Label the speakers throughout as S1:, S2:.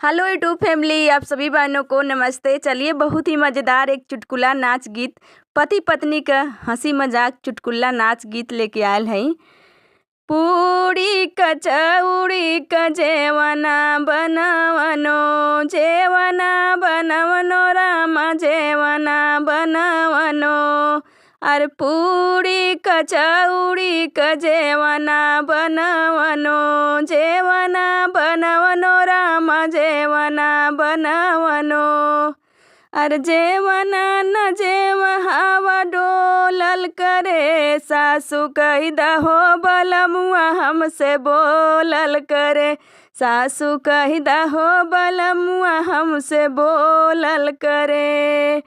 S1: Hello YouTube family, आप सभी बहनों को नमस्ते। चलिए बहुत ही मज़ेदार एक चुटकुला नाच गीत, पति पत्नी का हंसी मजाक चुटकुला नाच गीत लेके आयल है। पूड़ी कचौड़ी क जेवना बनवनो, जेवना बनवनो रामा जेवना बनवनो। अरे पूड़ी कचौड़ी क जेवना बनवनो, जेवना बनवनो रामा जेवना बनवनो। अरे जेवना न जेव हवा डोलल करे, सासू कही दहो बलमुआ हमसे बोलल करे, सासू कही दहो बलमुआ हमसे बोलल करे।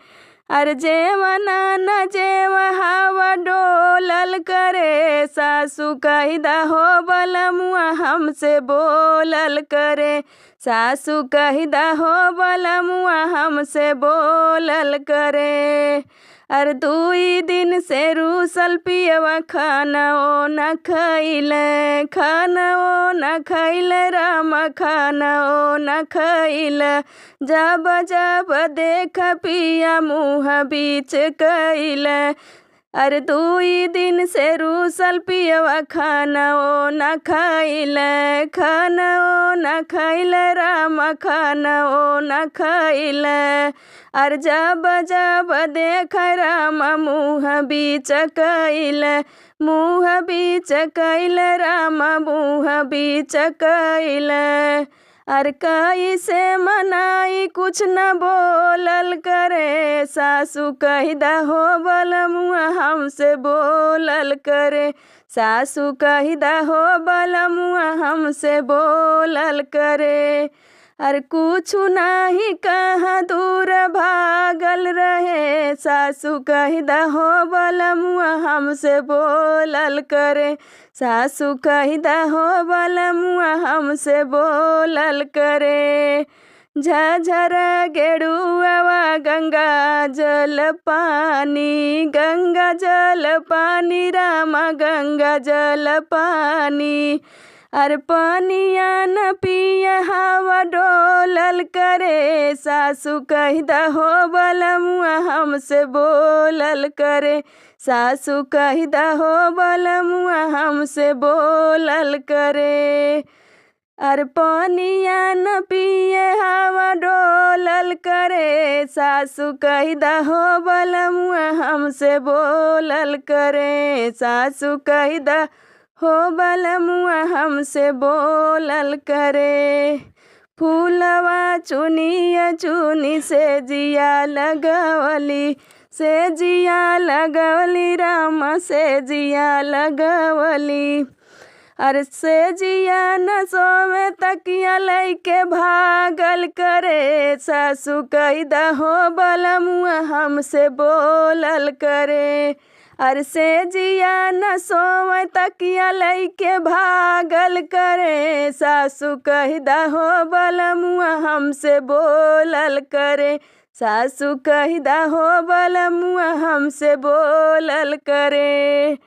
S1: अरे जेवना न जेव हवा डोलल करे, सासू कही दहो बलमुआ हमसे बोलल करे, सासू कही दहो बलमुआ हमसे बोलल करे। अरे दुई दिन से रूसल पियवा खानओ न खइले, खानओ न खइले राम खानओ न खइले। जब जब देख पिया मुँह बीच कइले, अरे दुई दिन से रूसल पियवा खानओ न खइले, खानओ न खइले राम खानओ न खइले। अरे जब जब देख राम मुँह बीच कइले, मुँह बीच कइले राम मुँह बीच कइले। अरे कैसे मनाई कुछ न बोलल करे, सासू कही दहो बलमुआ हमसे बोलल करे, सासू कही दहो बलमुआ हमसे बोलल करे। अरे कुछ नाही कहाँ दूर भागल रहे, सासू कही दहो बलमुआ हमसे बोलल करे, सासू कही दहो बलमुआ हमसे बोलल करे। झझर गेड़ुआ गंगा जल पानी, गंगा जल पानी रामा गंगा जल पानी। अरे पानिया न पिया हवा डोलल करे, सासू कही दहो बलमुआ हमसे बोलल करे, सासू कही दहो बलमुआ हमसे बोलल करे। अरे पानिया न पिए हवा डोलल करे, सासू कही दहो बलमुआ हमसे बोलल करे, सासू कही दहो बलमुआ हमसे बोलल करे। फूलवा चुनिया चुनी से जिया लगवली, से जिया लगवली राम से जिया लगवली। अरे से जिया न सोवे तकिया लैके भागल करे, सासू कही दहो बलमुआ हमसे बोलल करे। अरे से जिया न सोवे तकिया लैके भागल करे, सासू कही दहो बलमुआ हमसे बोलल करे, सासू कही दहो बलमुआ हमसे बोलल करे।